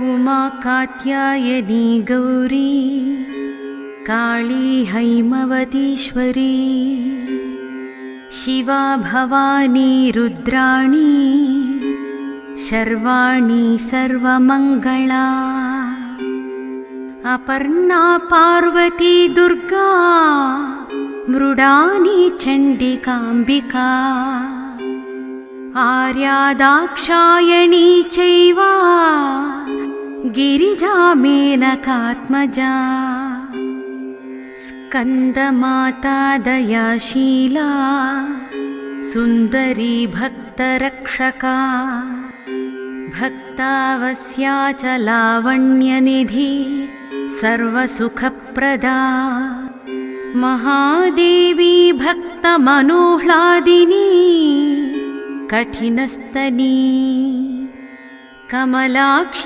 उमा कात्यायनी गौरी काली हैमवतीश्वरी शिवा भवानी रुद्राणी शर्वाणी सर्वमङ्गला अपर्णा पार्वती दुर्गा मृडानी चण्डिकाम्बिका आर्या दाक्षायणी चैव गिरिजा मेनकात्मजा स्कन्दमाता दयाशीला सुन्दरी भक्तरक्षका भक्तावस्या च लावण्यनिधि सर्वसुखप्रदा महादेवी भक्तमनोह्लादिनी कठिनस्तनी कमलाक्षी